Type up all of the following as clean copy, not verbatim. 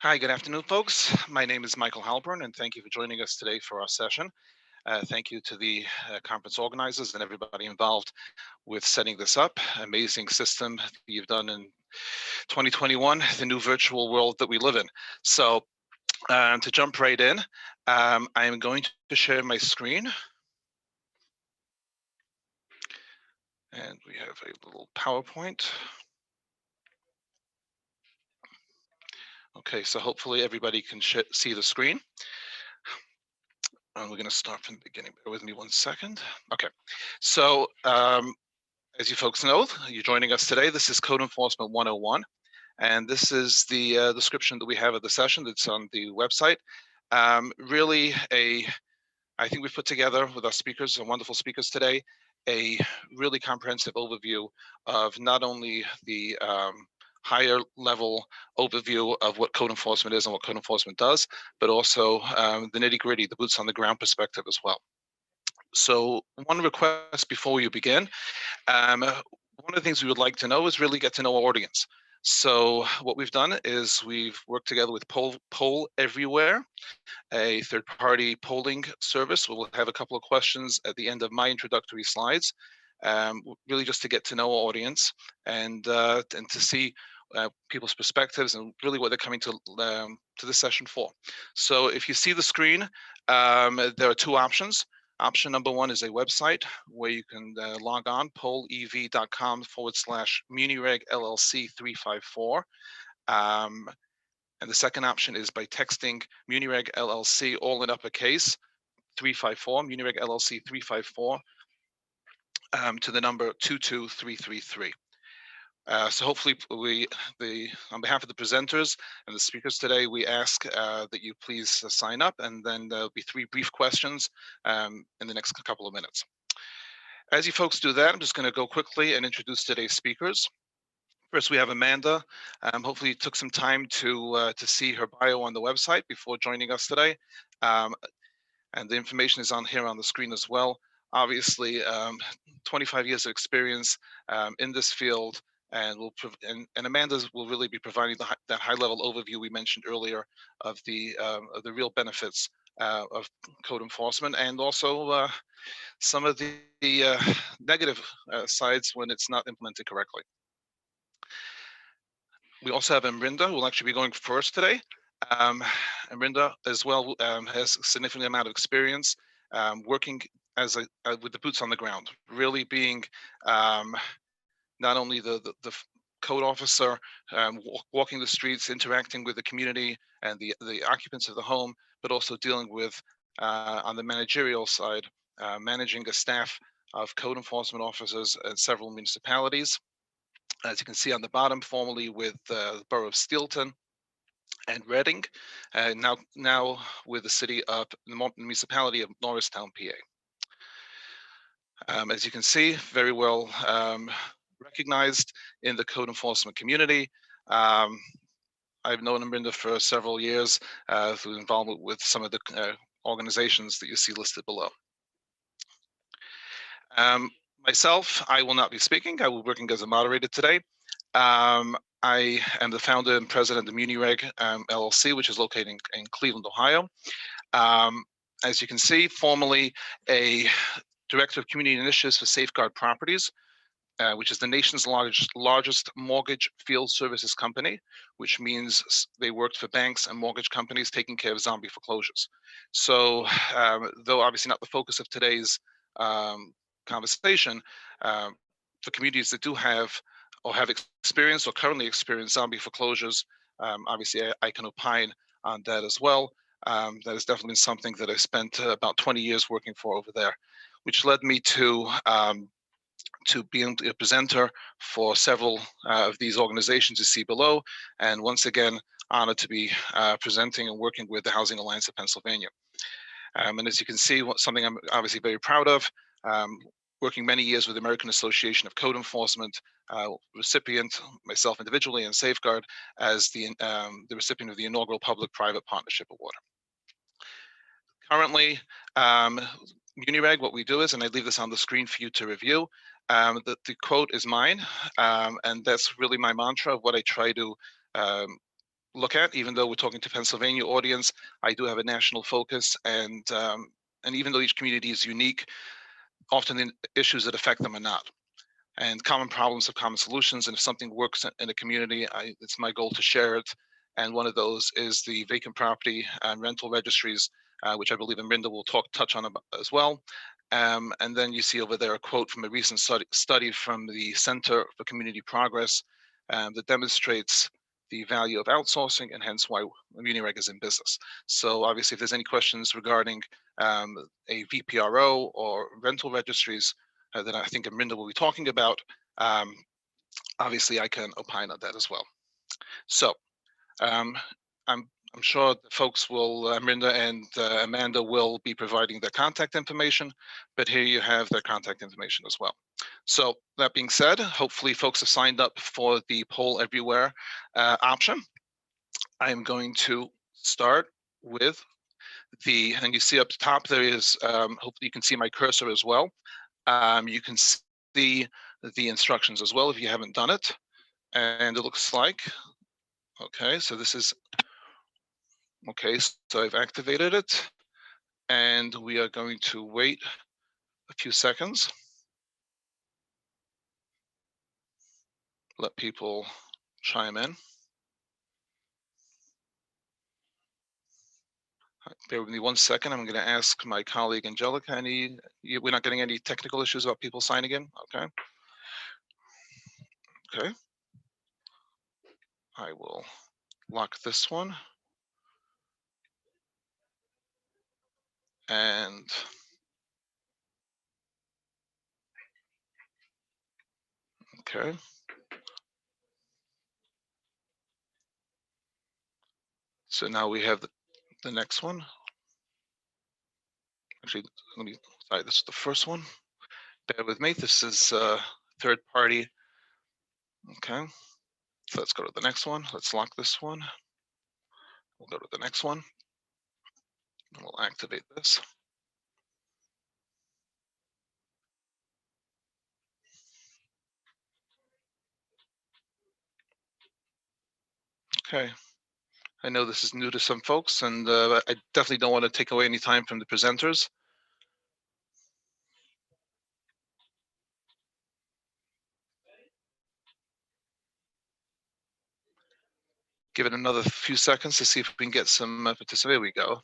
Hi, good afternoon, folks. My name is Michael Halpern, and thank you for joining us today for our session. Thank you to the conference organizers and everybody involved with setting this up. Amazing system that you've done in 2021, the new virtual world that we live in. So to jump right in, I am going to share my screen. And we have a little PowerPoint. Okay, so hopefully everybody can see the screen. And we're going to start from the beginning. Bear with me one second. Okay, so as you folks know, you're joining us today. This is Code Enforcement 101, and this is the description that we have of the session that's on the website. I think we've put together with our speakers, some wonderful speakers today, a really comprehensive overview of not only the higher level overview of what code enforcement is and what code enforcement does, but also the nitty-gritty, the boots on the ground perspective as well. So one request before we begin, one of the things we would like to know is really get to know our audience. So what we've done is we've worked together with Poll Everywhere, a third-party polling service. We'll have a couple of questions at the end of my introductory slides, really just to get to know our audience and to see people's perspectives and really what they're coming to this session for. So if you see the screen, there are two options. Option number one is a website where you can log on, pollev.com/MuniReg LLC 354. And the second option is by texting MuniReg LLC, all in uppercase, 354, MuniReg LLC 354, to the number 22333. So hopefully on behalf of the presenters and the speakers today, we ask that you please sign up, and then there'll be three brief questions in the next couple of minutes. As you folks do that, I'm just going to go quickly and introduce today's speakers. First, we have Amanda. Hopefully you took some time to see her bio on the website before joining us today. And the information is on here on the screen as well. Obviously, 25 years of experience in this field, and Amanda will really be providing that high-level overview we mentioned earlier of the real benefits of code enforcement, and also some of the negative sides when it's not implemented correctly. We also have Amrinda, who will actually be going first today. Amrinda as well has a significant amount of experience working with the boots on the ground, really being not only the code officer, walking the streets, interacting with the community and the occupants of the home, but also dealing with, on the managerial side, managing a staff of code enforcement officers in several municipalities. As you can see on the bottom, formerly with the borough of Steelton and Reading, and now with the city of the municipality of Norristown, PA. As you can see, very well recognized in the code enforcement community. I've known Amrinda for several years through involvement with some of the organizations that you see listed below. Myself, I will not be speaking. I will be working as a moderator today. I am the founder and president of MuniReg LLC, which is located in Cleveland, Ohio. As you can see, formerly a director of community initiatives for Safeguard Properties, which is the nation's largest mortgage field services company, which means they worked for banks and mortgage companies taking care of zombie foreclosures. So though obviously not the focus of today's conversation, for communities that do have or have experienced or currently experience zombie foreclosures, obviously I can opine on that as well. That has definitely been something that I spent about 20 years working for over there, which led me to being a presenter for several of these organizations you see below, and once again, honored to be presenting and working with the Housing Alliance of Pennsylvania. And as you can see, something I'm obviously very proud of, working many years with the American Association of Code Enforcement, recipient, myself individually, and Safeguard as the recipient of the inaugural Public-Private Partnership Award. Currently, MuniReg, what we do is, and I leave this on the screen for you to review, the quote is mine, and that's really my mantra of what I try to look at. Even though we're talking to Pennsylvania audience, I do have a national focus, and even though each community is unique, often the issues that affect them are not. And common problems have common solutions. And if something works in a community, it's my goal to share it. And one of those is the vacant property and rental registries, which I believe Amrinda will touch on as well. And then you see over there a quote from a recent study from the Center for Community Progress that demonstrates the value of outsourcing, and hence why MuniReg is in business. So obviously, if there's any questions regarding a VPRO or rental registries that I think Amrinda will be talking about, obviously I can opine on that as well. So I'm sure the folks will, Amrinda and Amanda will be providing their contact information, but here you have their contact information as well. So that being said, hopefully folks have signed up for the poll everywhere option. I am going to start with and you see up top there is, hopefully you can see my cursor as well. You can see the instructions as well if you haven't done it. And it looks like, okay, so this is, okay, so I've activated it, and we are going to wait a few seconds. Let people chime in. Bear with me 1 second. I'm going to ask my colleague Angelica. We're not getting any technical issues about people signing in? Okay. Okay. I will lock this one. And okay. So now we have the next one. Actually, sorry, this is the first one. Bear with me. This is third party. Okay. So let's go to the next one. Let's lock this one. We'll go to the next one. And we'll activate this. Okay. I know this is new to some folks, and I definitely don't want to take away any time from the presenters. Give it another few seconds to see if we can get some participation. There we go.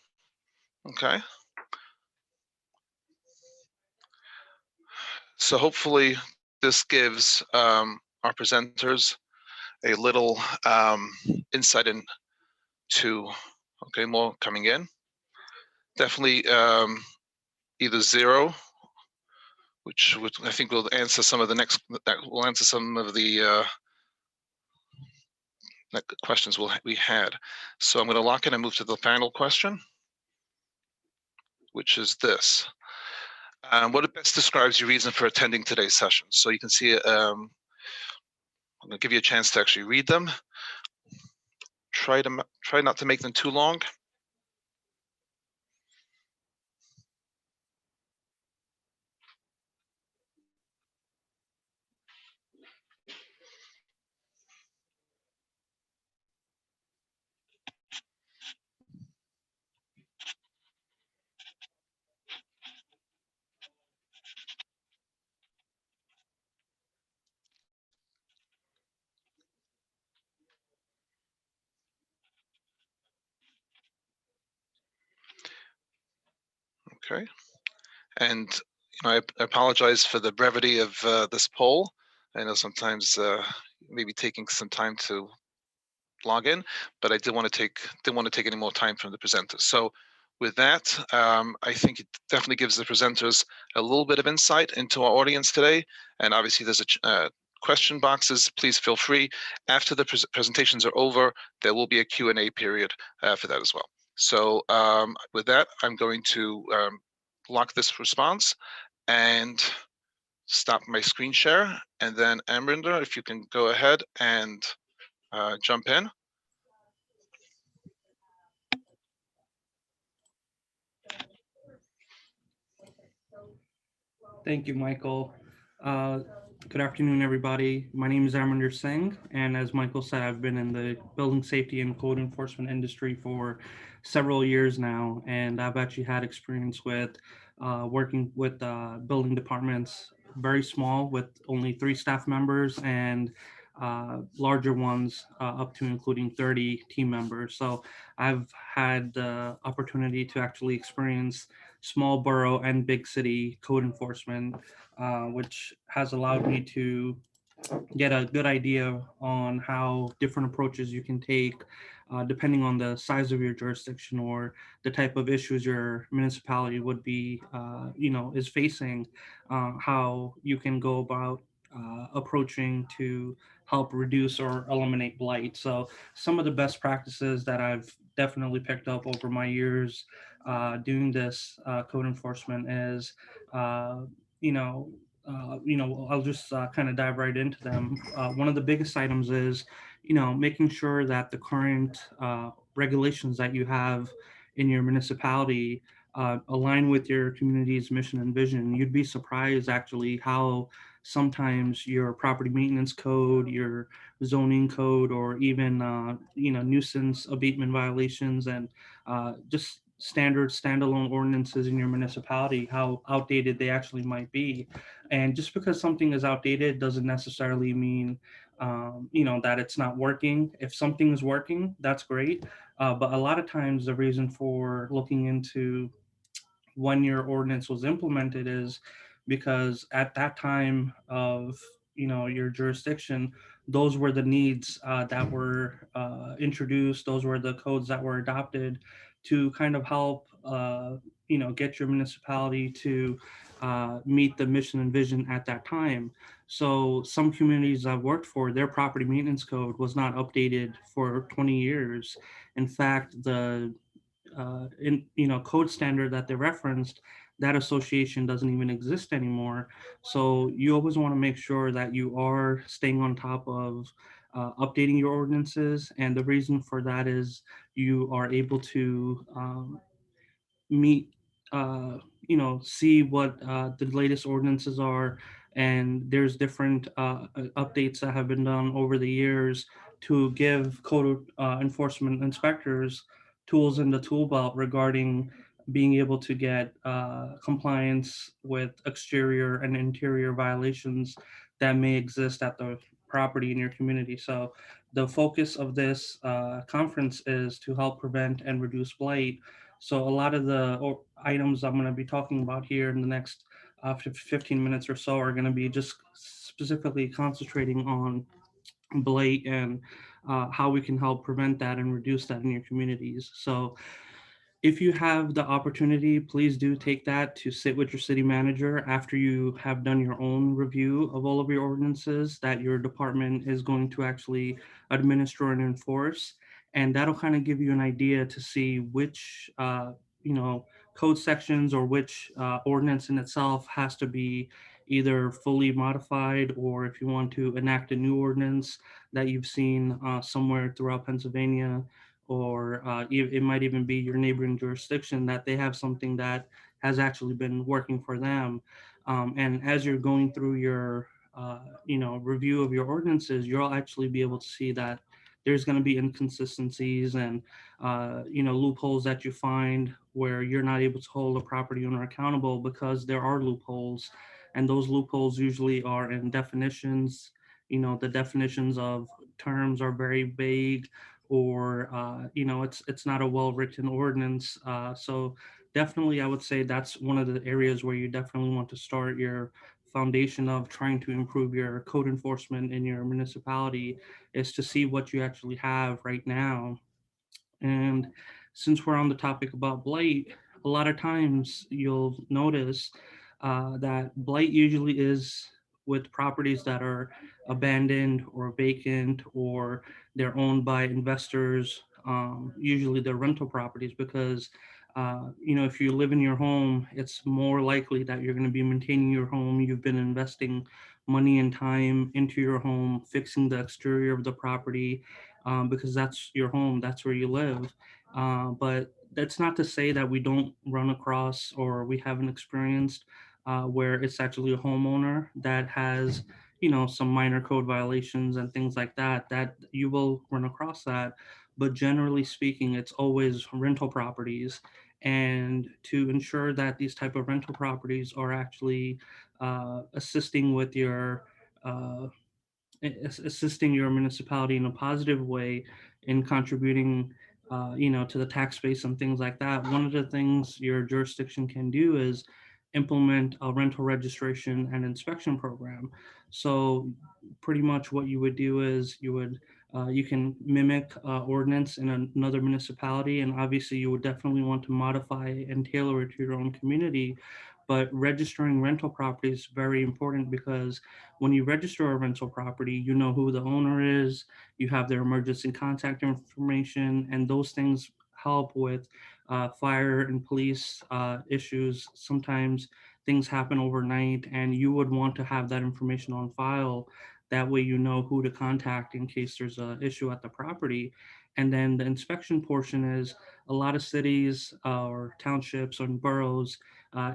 Okay. So hopefully this gives our presenters a little insight into, okay, more coming in. Definitely either 0, which I think will answer some of the questions we had. So I'm going to lock in and move to the final question, which is this. What best describes your reason for attending today's session? So you can see, I'm going to give you a chance to actually read them. Try not to make them too long. Okay, and I apologize for the brevity of this poll. I know sometimes maybe taking some time to log in, but I didn't want to take any more time from the presenters. So with that, I think it definitely gives the presenters a little bit of insight into our audience today. And obviously there's a question boxes. Please feel free. After the presentations are over, there will be a Q&A period for that as well. So with that, I'm going to lock this response and stop my screen share. And then Amrinder, if you can go ahead and jump in. Thank you, Michael. Good afternoon, everybody. My name is Arminder Singh, and as Michael said, I've been in the building safety and code enforcement industry for several years now, and I've actually had experience with working with building departments, very small with only 3 staff members, and larger ones up to including 30 team members. So I've had the opportunity to actually experience small borough and big city code enforcement, which has allowed me to get a good idea on how different approaches you can take depending on the size of your jurisdiction or the type of issues your municipality would be, is facing, how you can go about approaching to help reduce or eliminate blight. So some of the best practices that I've definitely picked up over my years doing this code enforcement is, uh, you know, I'll just kind of dive right into them. One of the biggest items is, making sure that the current regulations that you have in your municipality align with your community's mission and vision. You'd be surprised actually how sometimes your property maintenance code, your zoning code, or even nuisance abatement violations and just standard standalone ordinances in your municipality, how outdated they actually might be. And just because something is outdated doesn't necessarily mean that it's not working. If something is working, that's great. But a lot of times the reason for looking into when your ordinance was implemented is because at that time of your jurisdiction, those were the needs that were introduced, those were the codes that were adopted to kind of help get your municipality to meet the mission and vision at that time. So some communities I've worked for, their property maintenance code was not updated for 20 years. In fact, the in code standard that they referenced, that association doesn't even exist anymore. So you always want to make sure that you are staying on top of updating your ordinances, and the reason for that is you are able to meet, see what the latest ordinances are. And there's different updates that have been done over the years to give code enforcement inspectors tools in the tool belt regarding being able to get compliance with exterior and interior violations that may exist at the property in your community. So the focus of this conference is to help prevent and reduce blight. So a lot of the items I'm going to be talking about here in the next 15 minutes or so are going to be just specifically concentrating on blight and how we can help prevent that and reduce that in your communities. So if you have the opportunity, please do take that to sit with your city manager after you have done your own review of all of your ordinances that your department is going to actually administer and enforce. And that'll kind of give you an idea to see which, code sections or which ordinance in itself has to be either fully modified, or if you want to enact a new ordinance that you've seen somewhere throughout Pennsylvania, or it might even be your neighboring jurisdiction that they have something that has actually been working for them. And as you're going through your, review of your ordinances, you'll actually be able to see that there's going to be inconsistencies and, loopholes that you find where you're not able to hold a property owner accountable because there are loopholes. And those loopholes usually are in definitions. The definitions of terms are very vague, or it's not a well written ordinance. So definitely, I would say that's one of the areas where you definitely want to start your foundation of trying to improve your code enforcement in your municipality, is to see what you actually have right now. And since we're on the topic about blight, a lot of times you'll notice that blight usually is with properties that are abandoned or vacant, or they're owned by investors. Usually they're rental properties because, if you live in your home, it's more likely that you're going to be maintaining your home. You've been investing money and time into your home, fixing the exterior of the property, because that's your home, that's where you live. But that's not to say that we don't run across or we haven't experienced where it's actually a homeowner that has, some minor code violations and things like that, that you will run across that. But generally speaking, it's always rental properties. And to ensure that these type of rental properties are actually assisting with your uh, assisting your municipality in a positive way in contributing to the tax base and things like that, one of the things your jurisdiction can do is implement a rental registration and inspection program. So pretty much what you would do is you can mimic ordinance in another municipality, and obviously you would definitely want to modify and tailor it to your own community. But registering rental property is very important because when you register a rental property, you know who the owner is, you have their emergency contact information, and those things help with fire and police issues. Sometimes things happen overnight, and you would want to have that information on file. That way, you know who to contact in case there's an issue at the property. And then the inspection portion is a lot of cities or townships or boroughs,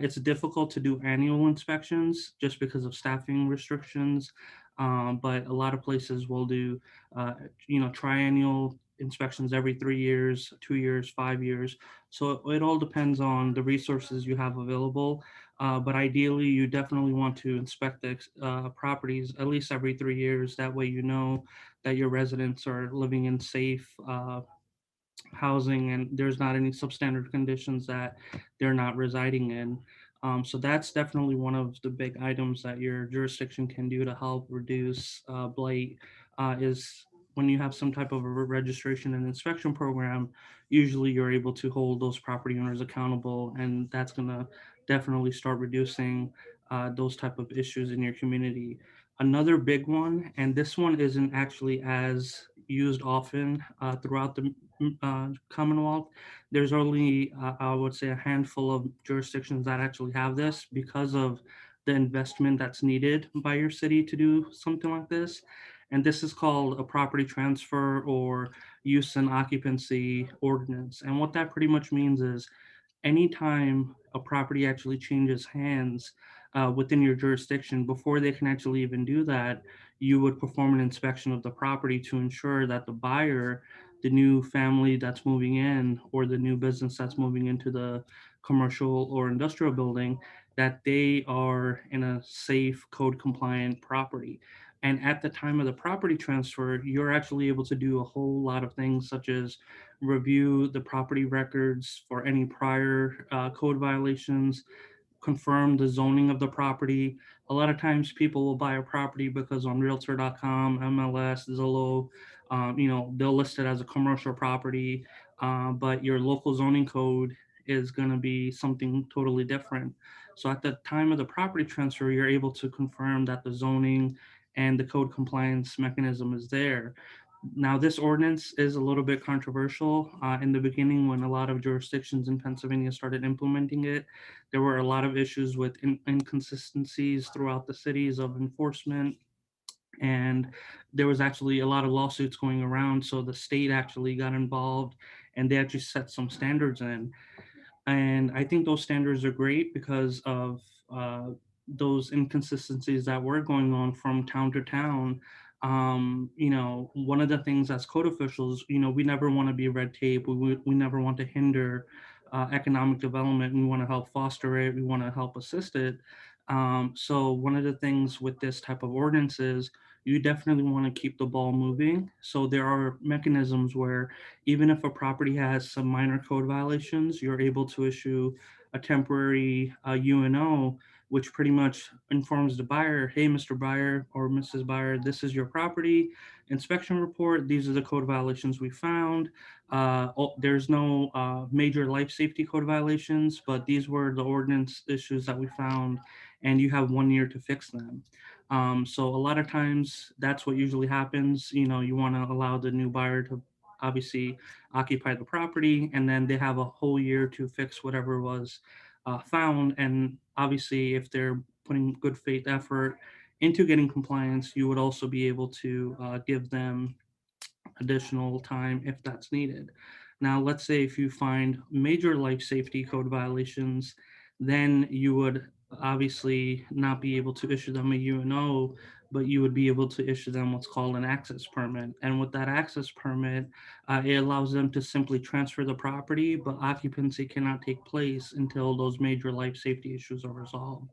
it's difficult to do annual inspections just because of staffing restrictions, but a lot of places will do, triennial inspections every 3 years, 2 years, 5 years. So it all depends on the resources you have available. But ideally, you definitely want to inspect the properties at least every 3 years. That way, you know that your residents are living in safe housing and there's not any substandard conditions that they're not residing in. So that's definitely one of the big items that your jurisdiction can do to help reduce blight. Is when you have some type of a registration and inspection program, usually you're able to hold those property owners accountable, and that's going to definitely start reducing those type of issues in your community. Another big one, and this one isn't actually as used often throughout the Commonwealth. There's only, I would say, a handful of jurisdictions that actually have this because of the investment that's needed by your city to do something like this. And this is called a property transfer or use and occupancy ordinance. And what that pretty much means is anytime a property actually changes hands within your jurisdiction, before they can actually even do that, you would perform an inspection of the property to ensure that the buyer, the new family that's moving in, or the new business that's moving into the commercial or industrial building, that they are in a safe, code compliant property. And at the time of the property transfer, you're actually able to do a whole lot of things, such as review the property records for any prior code violations, confirm the zoning of the property. A lot of times people will buy a property because on realtor.com, MLS, Zillow, they'll list it as a commercial property, but your local zoning code is going to be something totally different. So at the time of the property transfer, you're able to confirm that the zoning and the code compliance mechanism is there. Now, this ordinance is a little bit controversial. In the beginning, when a lot of jurisdictions in Pennsylvania started implementing it, there were a lot of issues with inconsistencies throughout the cities of enforcement. And there was actually a lot of lawsuits going around. So the state actually got involved and they actually set some standards in. And I think those standards are great because of those inconsistencies that were going on from town to town. One of the things as code officials, we never want to be red tape. We never want to hinder economic development. We want to help foster it. We want to help assist it. So one of the things with this type of ordinance is you definitely want to keep the ball moving. So there are mechanisms where even if a property has some minor code violations, you're able to issue a temporary UNO, which pretty much informs the buyer, hey, Mr. Buyer or Mrs. Buyer, this is your property inspection report. These are the code violations we found. There's no major life safety code violations, but these were the ordinance issues that we found, and you have 1 year to fix them. So a lot of times that's what usually happens. You want to allow the new buyer to obviously occupy the property, and then they have a whole year to fix whatever was found. And obviously, if they're putting good faith effort into getting compliance, you would also be able to give them additional time if that's needed. Now, let's say if you find major life safety code violations, then you would obviously not be able to issue them a UNO, but you would be able to issue them what's called an access permit. And with that access permit, it allows them to simply transfer the property, but occupancy cannot take place until those major life safety issues are resolved.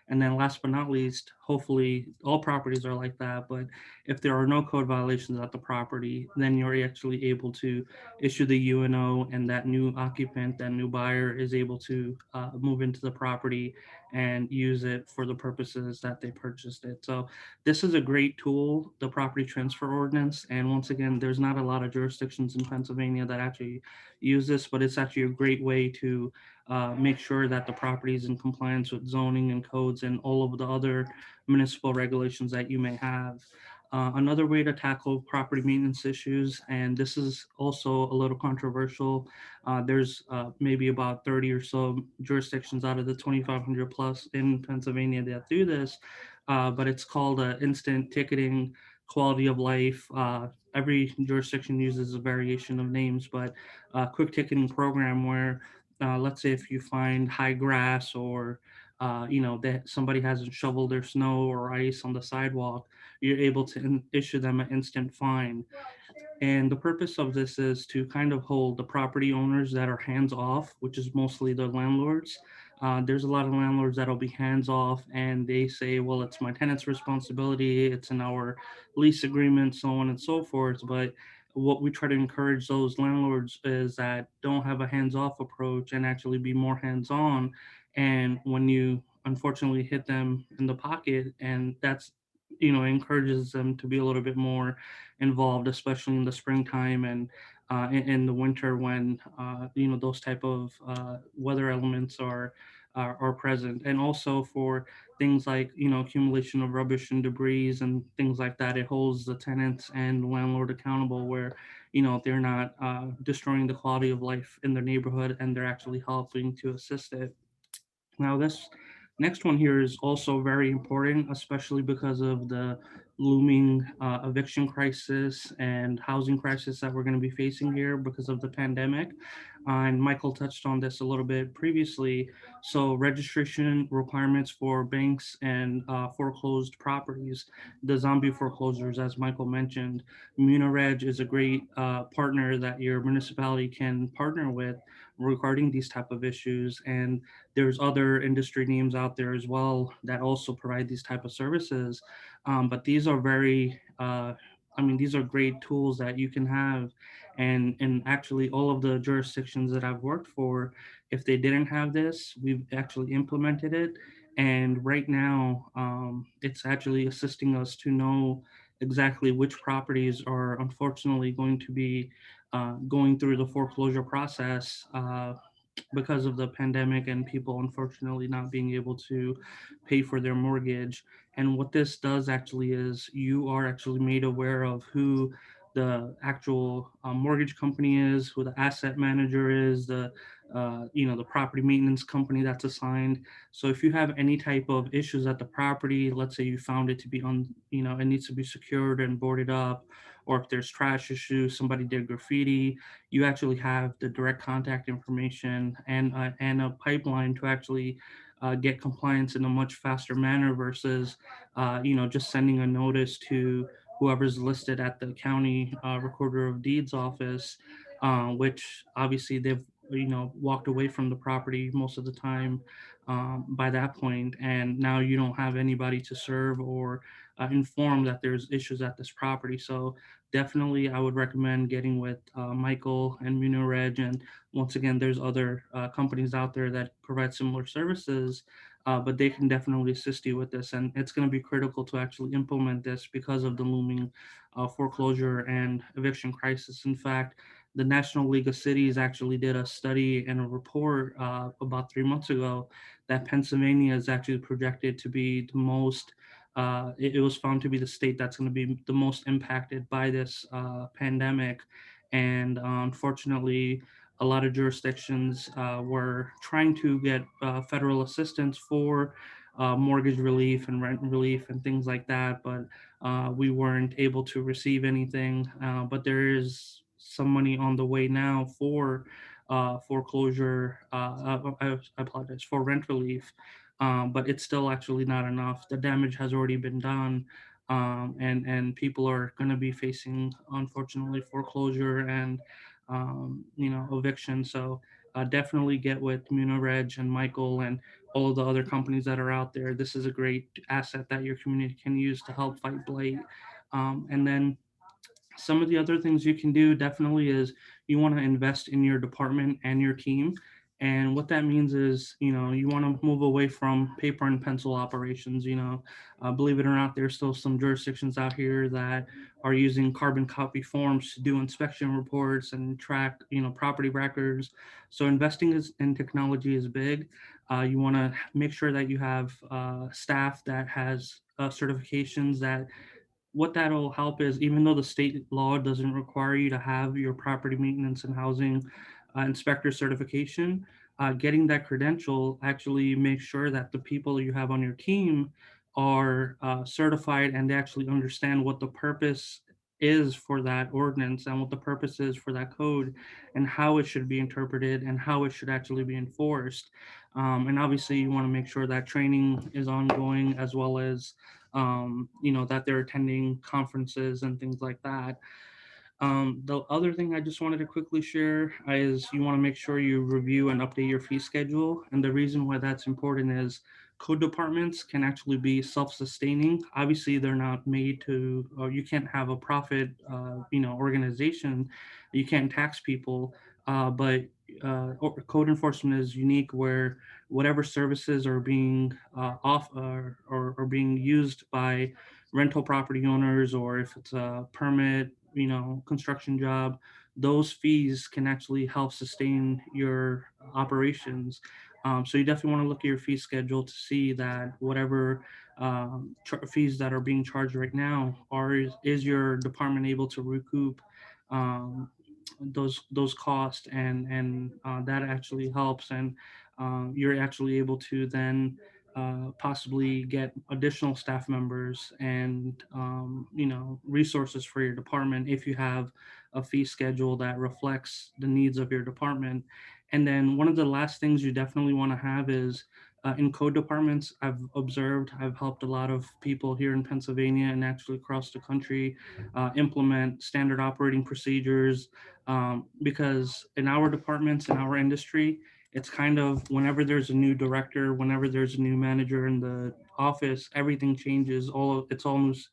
And then last but not least, hopefully all properties are like that, but if there are no code violations at the property, then you're actually able to issue the UNO, and that new occupant, that new buyer is able to move into the property and use it for the purposes that they purchased it. So this is a great tool, the property transfer ordinance. And once again, there's not a lot of jurisdictions in Pennsylvania that actually use this, but it's actually a great way to make sure that the property is in compliance with zoning and codes and all of the other municipal regulations that you may have. Another way to tackle property maintenance issues, and this is also a little controversial. There's maybe about 30 or so jurisdictions out of the 2,500 plus in Pennsylvania that do this, but it's called instant ticketing quality of life. Every jurisdiction uses a variation of names, but quick ticketing program where, let's say, if you find high grass or that somebody hasn't shoveled their snow or ice on the sidewalk, you're able to issue them an instant fine. And the purpose of this is to kind of hold the property owners that are hands off, which is mostly the landlords. There's a lot of landlords that'll be hands off and they say, well, it's my tenant's responsibility, it's in our lease agreement, so on and so forth. But what we try to encourage those landlords is that don't have a hands off approach and actually be more hands on. And when you unfortunately hit them in the pocket, and that's encourages them to be a little bit more involved, especially in the springtime and in the winter when those type of weather elements are present, and also for things like accumulation of rubbish and debris and things like that. It holds the tenants and the landlord accountable, where they're not destroying the quality of life in their neighborhood and they're actually helping to assist it. Now, this next one here is also very important, especially because of the looming eviction crisis and housing crisis that we're going to be facing here because of the pandemic. And Michael touched on this a little bit previously. So, registration requirements for banks and foreclosed properties, the zombie foreclosures, as Michael mentioned. MuniReg is a great partner that your municipality can partner with regarding these type of issues, and there's other industry names out there as well that also provide these type of services. But these are very these are great tools that you can have, and actually all of the jurisdictions that I've worked for, if they didn't have this, we've actually implemented it. And right now, it's actually assisting us to know exactly which properties are unfortunately going to be going through the foreclosure process because of the pandemic and people unfortunately not being able to pay for their mortgage. And what this does actually is you are actually made aware of who the actual mortgage company is, who the asset manager is, the property maintenance company that's assigned. So if you have any type of issues at the property, let's say you found it to be it needs to be secured and boarded up, or if there's trash issues, somebody did graffiti, you actually have the direct contact information and a pipeline to actually get compliance in a much faster manner versus just sending a notice to whoever's listed at the county recorder of deeds office, which obviously they've walked away from the property most of the time by that point, and now you don't have anybody to serve or inform that there's issues at this property. So definitely I would recommend getting with Michael and MuniReg. And once again, there's other companies out there that provide similar services, but they can definitely assist you with this. And it's going to be critical to actually implement this because of the looming foreclosure and eviction crisis. In fact, the National League of Cities actually did a study and a report about 3 months ago that Pennsylvania is actually projected to be the most it was found to be the state that's going to be the most impacted by this pandemic. And unfortunately, a lot of jurisdictions were trying to get federal assistance for mortgage relief and rent relief and things like that, but we weren't able to receive anything. But there is some money on the way now for foreclosure. I apologize, for rent relief. but it's still actually not enough. The damage has already been done, and people are going to be facing, unfortunately, foreclosure and eviction. So definitely get with Munireg and Michael and all of the other companies that are out there. This is a great asset that your community can use to help fight blight. And then some of the other things you can do definitely is you want to invest in your department and your team. And what that means is, you want to move away from paper and pencil operations. Believe it or not, there's still some jurisdictions out here that are using carbon copy forms to do inspection reports and track, property records. So investing in technology is big. You want to make sure that you have staff that has certifications that what that'll help is even though the state law doesn't require you to have your property maintenance and housing inspector certification, getting that credential actually makes sure that the people you have on your team are certified and they actually understand what the purpose is for that ordinance and what the purpose is for that code and how it should be interpreted and how it should actually be enforced. And obviously, you want to make sure that training is ongoing as well as that they're attending conferences and things like that. The other thing I just wanted to quickly share is you want to make sure you review and update your fee schedule. And the reason why that's important is code departments can actually be self-sustaining. Obviously, they're not made to, or you can't have a profit, organization. You can't tax people, but code enforcement is unique where whatever services are being or being used by rental property owners, or if it's a permit, construction job, those fees can actually help sustain your operations. So you definitely want to look at your fee schedule to see that whatever fees that are being charged right now is your department able to recoup um, those costs, and that actually helps, and you're actually able to then possibly get additional staff members and resources for your department if you have a fee schedule that reflects the needs of your department. And then one of the last things you definitely want to have is in code departments. I've helped a lot of people here in Pennsylvania and actually across the country implement standard operating procedures, because in our departments, in our industry, it's kind of whenever there's a new director, whenever there's a new manager in the office, everything changes. It's almost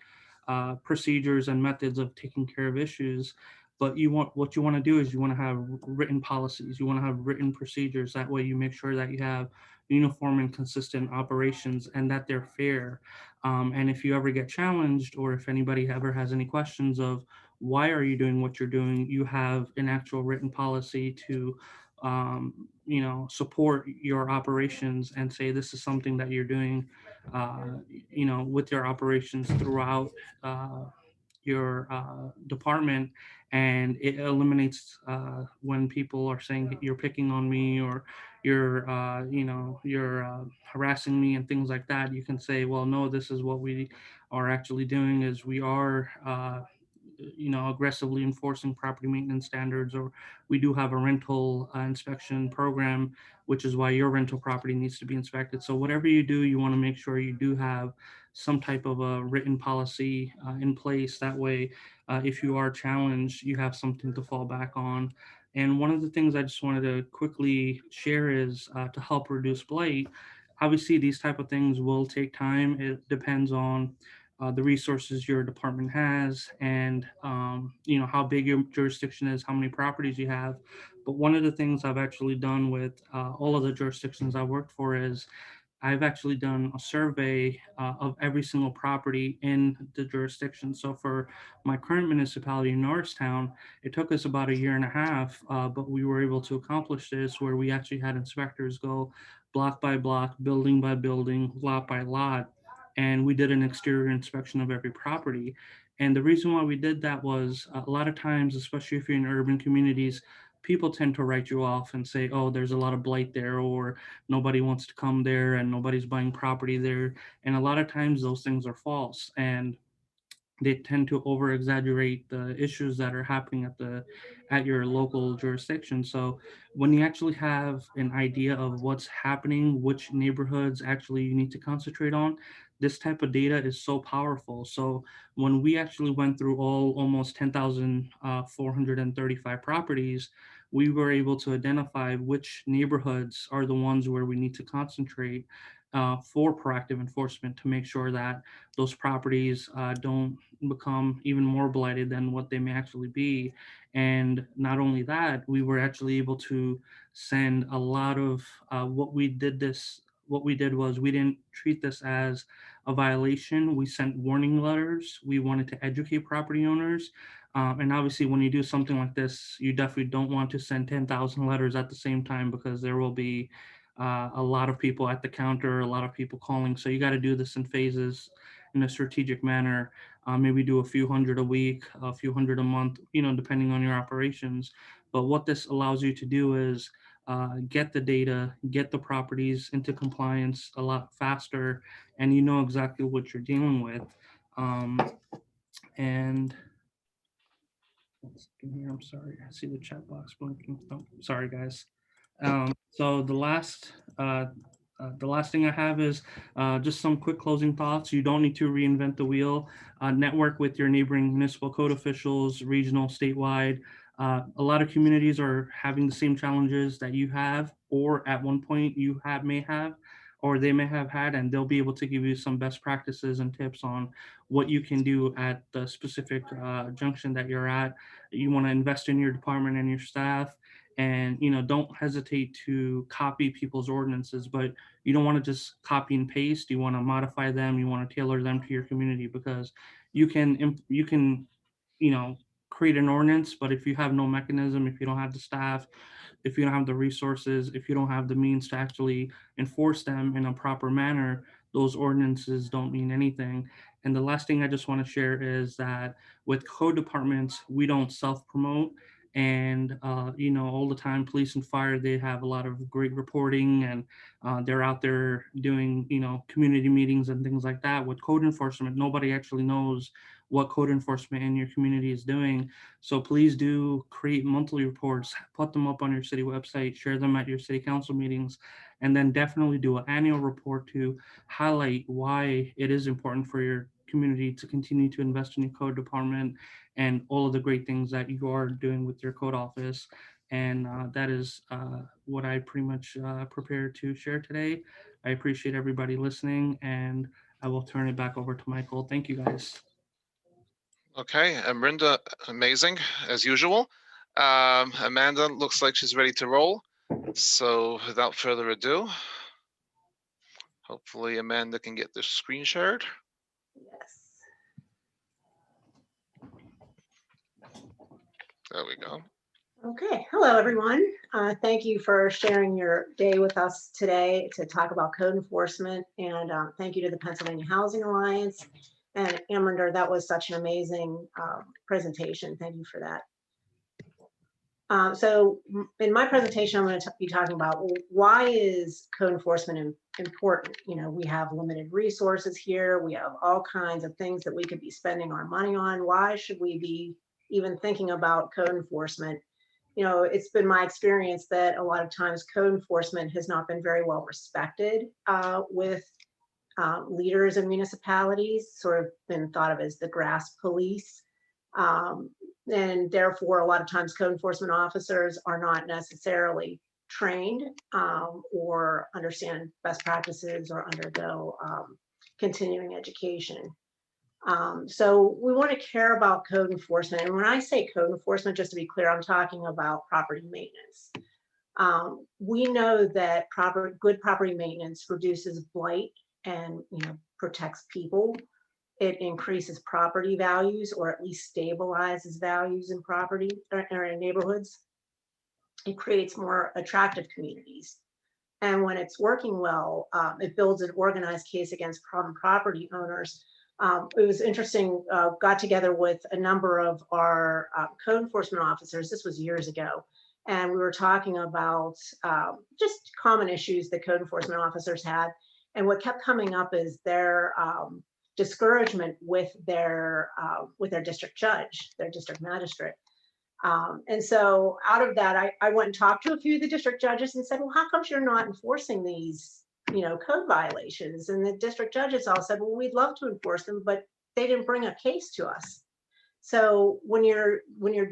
procedures and methods of taking care of issues. But what you want to do is you want to have written policies. You want to have written procedures. That way, you make sure that you have uniform and consistent operations and that they're fair. And if you ever get challenged, or if anybody ever has any questions of why are you doing what you're doing, you have an actual written policy to support your operations and say this is something that you're doing with your operations throughout your department. And it eliminates when people are saying you're picking on me, or you're harassing me and things like that. You can say, well, no, this is what we are actually doing, is we are aggressively enforcing property maintenance standards, or we do have a rental inspection program, which is why your rental property needs to be inspected. So whatever you do, you want to make sure you do have some type of a written policy in place. That way, if you are challenged, you have something to fall back on. And one of the things I just wanted to quickly share is to help reduce blight. Obviously, these type of things will take time. It depends on the resources your department has, and how big your jurisdiction is, how many properties you have. But one of the things I've actually done with all of the jurisdictions I worked for is I've actually done a survey of every single property in the jurisdiction. So for my current municipality in Norristown, it took us about a year and a half, but we were able to accomplish this where we actually had inspectors go block by block, building by building, lot by lot, and we did an exterior inspection of every property. And the reason why we did that was a lot of times, especially if you're in urban communities, people tend to write you off and say, oh, there's a lot of blight there, or nobody wants to come there and nobody's buying property there. And a lot of times those things are false. And they tend to over exaggerate the issues that are happening at your local jurisdiction. So when you actually have an idea of what's happening, which neighborhoods actually you need to concentrate on, this type of data is so powerful. So when we actually went through almost 10,435 properties, we were able to identify which neighborhoods are the ones where we need to concentrate for proactive enforcement to make sure that those properties don't become even more blighted than what they may actually be. And not only that, we were actually able to send a lot of what we did was we didn't treat this as a violation. We sent warning letters. We wanted to educate property owners. And obviously, when you do something like this, you definitely don't want to send 10,000 letters at the same time because there will be a lot of people at the counter, a lot of people calling. So you got to do this in phases in a strategic manner. Maybe do a few hundred a week, a few hundred a month, depending on your operations. But what this allows you to do is get the data, get the properties into compliance a lot faster, and you know exactly what you're dealing with. Um, and one second here, I'm sorry, I see the chat box blinking. Oh, sorry, guys. So the last thing I have is just some quick closing thoughts. You don't need to reinvent the wheel. Network with your neighboring municipal code officials, regional, statewide. A lot of communities are having the same challenges that you have, or at one point you may have, or they may have had, and they'll be able to give you some best practices and tips on what you can do at the specific junction that you're at. You want to invest in your department and your staff, and don't hesitate to copy people's ordinances, but you don't want to just copy and paste. You want to modify them, you want to tailor them to your community, because you can create an ordinance, but if you have no mechanism, if you don't have the staff, if you don't have the resources, if you don't have the means to actually enforce them in a proper manner, those ordinances don't mean anything. And the last thing I just want to share is that with code departments, we don't self promote. And all the time, police and fire, they have a lot of great reporting, and they're out there doing community meetings and things like that. With code enforcement, nobody actually knows what code enforcement in your community is doing. So please do create monthly reports, put them up on your city website, share them at your city council meetings, and then definitely do an annual report to highlight why it is important for your community to continue to invest in your code department and all of the great things that you are doing with your code office. And that is what I pretty much prepared to share today. I appreciate everybody listening, and I will turn it back over to Michael. Thank you, guys. Okay, and Brenda, amazing as usual. Amanda looks like she's ready to roll. So without further ado, hopefully Amanda can get the screen shared. Yes. There we go. Okay. Hello, everyone. Thank you for sharing your day with us today to talk about code enforcement. And thank you to the Pennsylvania Housing Alliance. And Amrinder, that was such an amazing presentation. Thank you for that. So in my presentation, I'm going to be talking about, well, why is code enforcement important? We have limited resources here. We have all kinds of things that we could be spending our money on. Why should we be even thinking about code enforcement? It's been my experience that a lot of times code enforcement has not been very well respected with leaders in municipalities, sort of been thought of as the grass police. And therefore, a lot of times code enforcement officers are not necessarily trained or understand best practices or undergo continuing education. So we want to care about code enforcement. And when I say code enforcement, just to be clear, I'm talking about property maintenance. We know that good property maintenance reduces blight and protects people. It increases property values, or at least stabilizes values in property or in neighborhoods. It creates more attractive communities. And when it's working well, it builds an organized case against problem property owners. It was interesting, got together with a number of our code enforcement officers. This was years ago. And we were talking about just common issues that code enforcement officers had. And what kept coming up is their discouragement with their district judge, their district magistrate. And so out of that, I went and talked to a few of the district judges and said, well, how come you're not enforcing these, code violations? And the district judges all said, well, we'd love to enforce them, but they didn't bring a case to us. So when you're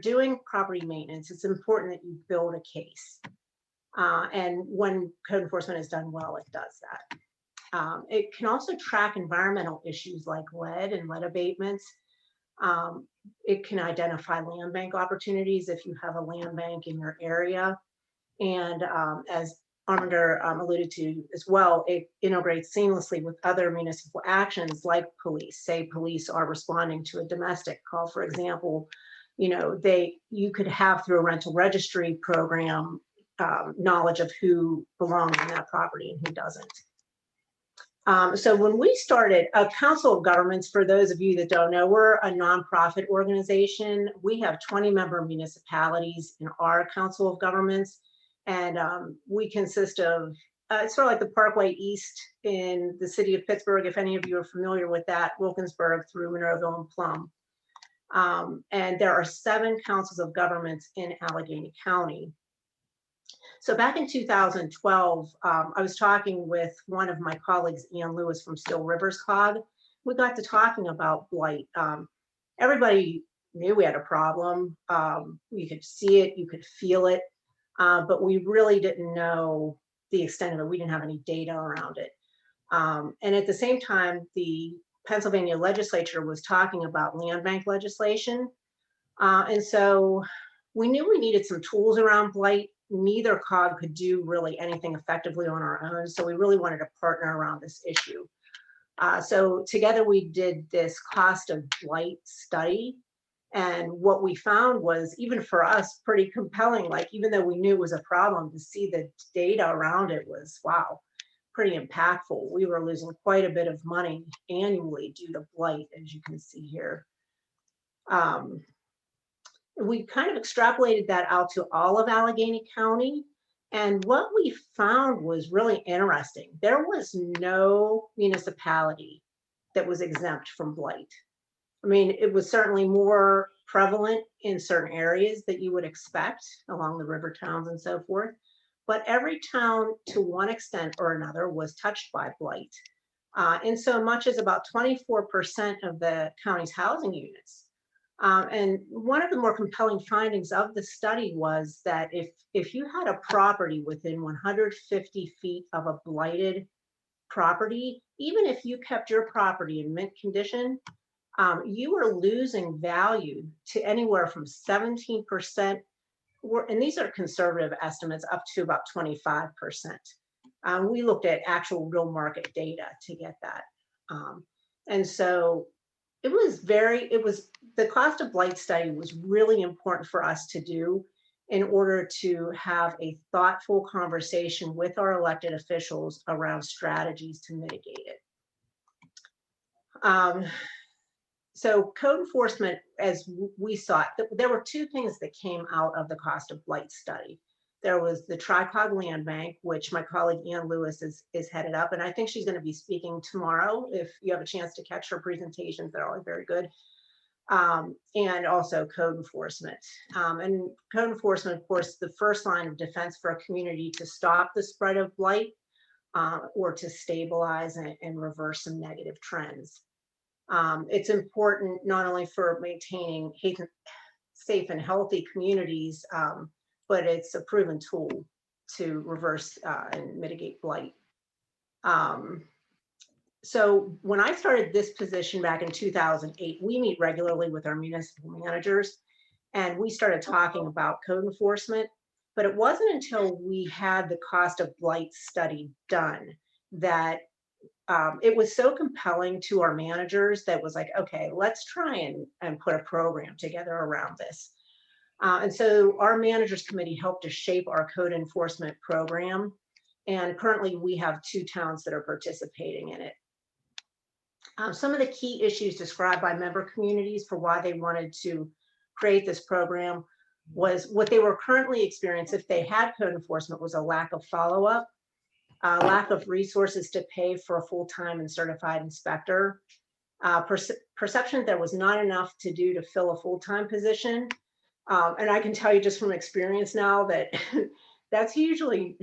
doing property maintenance, it's important that you build a case. And when code enforcement is done well, it does that. It can also track environmental issues like lead and lead abatements. It can identify land bank opportunities if you have a land bank in your area. And as Arminder alluded to as well, it integrates seamlessly with other municipal actions like police. Say police are responding to a domestic call, for example, you could have through a rental registry program knowledge of who belongs in that property and who doesn't. So when we started, a Council of Governments, for those of you that don't know, we're a nonprofit organization. We have 20 member municipalities in our Council of Governments, and we consist of, it's sort of like the Parkway East in the city of Pittsburgh, if any of you are familiar with that, Wilkinsburg through Monroeville and Plum. And there are 7 councils of governments in Allegheny County. So back in 2012, I was talking with one of my colleagues, Ian Lewis from Still Rivers COG. We got to talking about blight. Everybody knew we had a problem. You could see it, you could feel it, but we really didn't know the extent of it. We didn't have any data around it. And at the same time, the Pennsylvania legislature was talking about land bank legislation. And so we knew we needed some tools around blight. Neither COG could do really anything effectively on our own. So we really wanted to partner around this issue. So together we did this cost of blight study. And what we found was, even for us, pretty compelling. Like, even though we knew it was a problem, to see the data around it was, wow, pretty impactful. We were losing quite a bit of money annually due to blight, as you can see here. We kind of extrapolated that out to all of Allegheny County. And what we found was really interesting. There was no municipality that was exempt from blight. I mean, it was certainly more prevalent in certain areas that you would expect along the river towns and so forth. But every town, to one extent or another, was touched by blight. And so much as about 24% of the county's housing units. And one of the more compelling findings of the study was that if you had a property within 150 feet of a blighted property, even if you kept your property in mint condition, you were losing value to anywhere from 17%, and these are conservative estimates, up to about 25%. We looked at actual real market data to get that. And so the cost of blight study was really important for us to do in order to have a thoughtful conversation with our elected officials around strategies to mitigate it. So code enforcement, as we saw it, there were 2 things that came out of the cost of blight study. There was the Tri-Cog Land Bank, which my colleague Ann Lewis is headed up, and I think she's going to be speaking tomorrow. If you have a chance to catch her presentations, they're always very good. And also code enforcement. And code enforcement, of course, the first line of defense for a community to stop the spread of blight or to stabilize and reverse some negative trends. It's important not only for maintaining safe and healthy communities, but it's a proven tool to reverse and mitigate blight. So when I started this position back in 2008, we meet regularly with our municipal managers, and we started talking about code enforcement. But it wasn't until we had the cost of blight study done that it was so compelling to our managers that was like, okay, let's try and put a program together around this. And so our managers committee helped to shape our code enforcement program. And currently we have 2 towns that are participating in it. Some of the key issues described by member communities for why they wanted to create this program was what they were currently experiencing if they had code enforcement was a lack of follow-up, lack of resources to pay for a full-time and certified inspector, Perception there was not enough to do to fill a full-time position. And I can tell you just from experience now that that's usually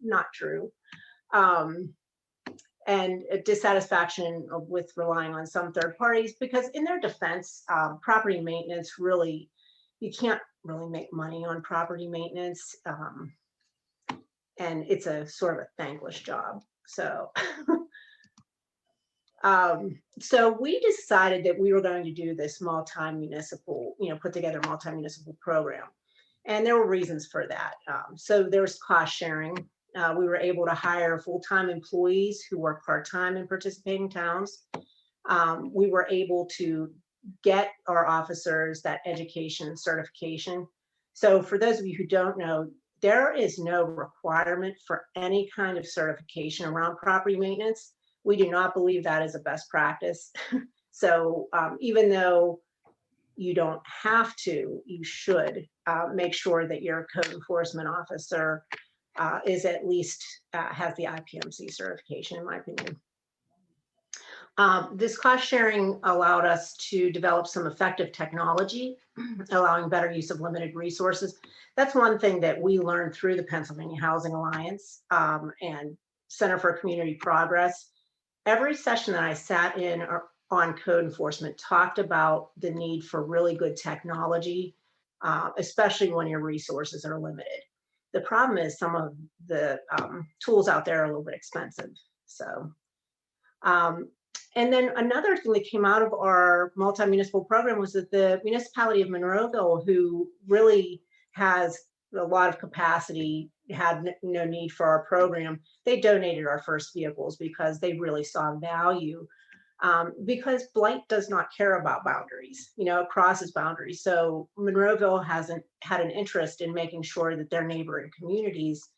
not true. And a dissatisfaction with relying on some third parties, because in their defense, property maintenance really, you can't really make money on property maintenance. And it's a sort of a thankless job. So, so we decided that we were going to do this multi-municipal, put together a multi-municipal program. And there were reasons for that. So there's cost sharing. We were able to hire full-time employees who work part-time in participating towns. We were able to get our officers that education certification. So for those of you who don't know, there is no requirement for any kind of certification around property maintenance. We do not believe that is a best practice. So even though you don't have to, you should make sure that your code enforcement officer is at least has the IPMC certification, in my opinion. This cost sharing allowed us to develop some effective technology, allowing better use of limited resources. That's one thing that we learned through the Pennsylvania Housing Alliance and Center for Community Progress. Every session that I sat in on code enforcement talked about the need for really good technology, especially when your resources are limited. The problem is some of the tools out there are a little bit expensive. So, and then another thing that came out of our multi-municipal program was that the municipality of Monroeville, who really has a lot of capacity, had no need for our program, they donated our first vehicles because they really saw value. Because Blight does not care about boundaries, it crosses boundaries. So Monroeville hasn't had an interest in making sure that their neighboring communities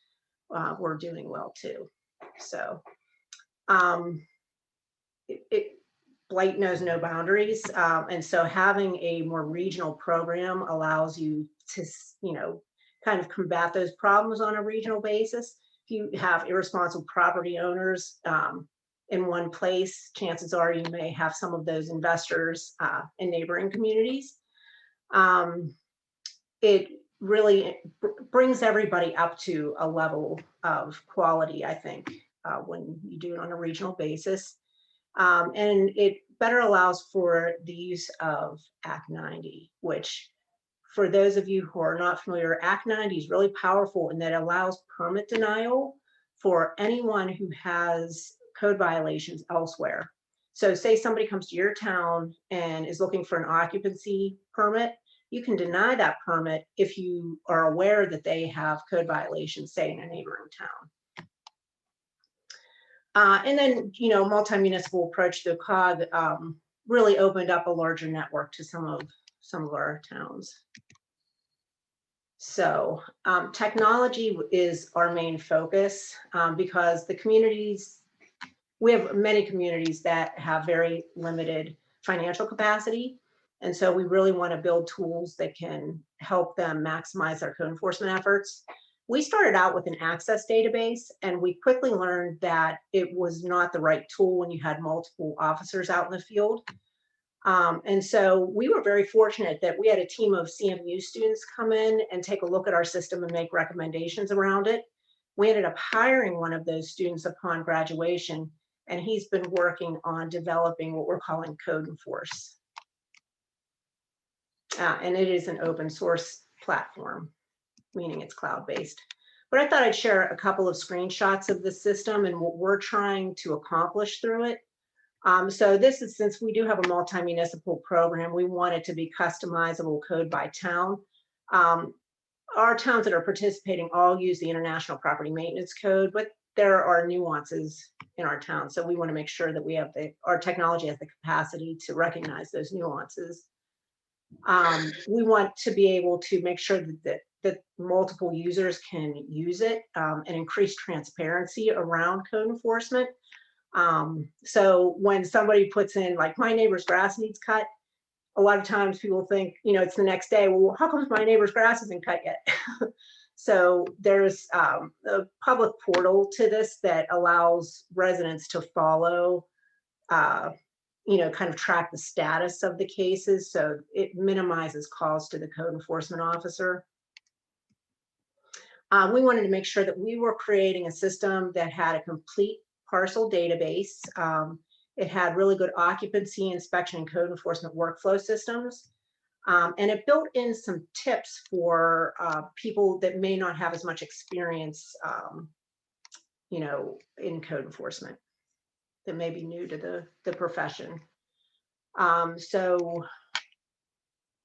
were doing well too. So Blight knows no boundaries. And so having a more regional program allows you to, kind of combat those problems on a regional basis. If you have irresponsible property owners in one place, chances are you may have some of those investors in neighboring communities. It really brings everybody up to a level of quality, I think, when you do it on a regional basis. And it better allows for the use of Act 90, which for those of you who are not familiar, Act 90 is really powerful in that it allows permit denial for anyone who has code violations elsewhere. So say somebody comes to your town and is looking for an occupancy permit, you can deny that permit if you are aware that they have code violations, say in a neighboring town. And then, multi-municipal approach to the COG really opened up a larger network to some of our towns. So technology is our main focus because the communities, we have many communities that have very limited financial capacity. And so we really want to build tools that can help them maximize their code enforcement efforts. We started out with an access database, and we quickly learned that it was not the right tool when you had multiple officers out in the field. And so we were very fortunate that we had a team of CMU students come in and take a look at our system and make recommendations around it. We ended up hiring one of those students upon graduation, and he's been working on developing what we're calling Code Enforce. And it is an open source platform, meaning it's cloud-based. But I thought I'd share a couple of screenshots of the system and what we're trying to accomplish through it. So this is, since we do have a multi-municipal program, we want it to be customizable code by town. Our towns that are participating all use the International Property Maintenance Code, but there are nuances in our town. So we want to make sure that we have our technology has the capacity to recognize those nuances. We want to be able to make sure that multiple users can use it and increase transparency around code enforcement. So when somebody puts in, like, my neighbor's grass needs cut, a lot of times people think, it's the next day, well, how come my neighbor's grass isn't cut yet? So there's a public portal to this that allows residents to follow, kind of track the status of the cases. So it minimizes calls to the code enforcement officer. We wanted to make sure that we were creating a system that had a complete parcel database. It had really good occupancy, inspection, and code enforcement workflow systems. And it built in some tips for people that may not have as much experience, in code enforcement, that may be new to the profession. So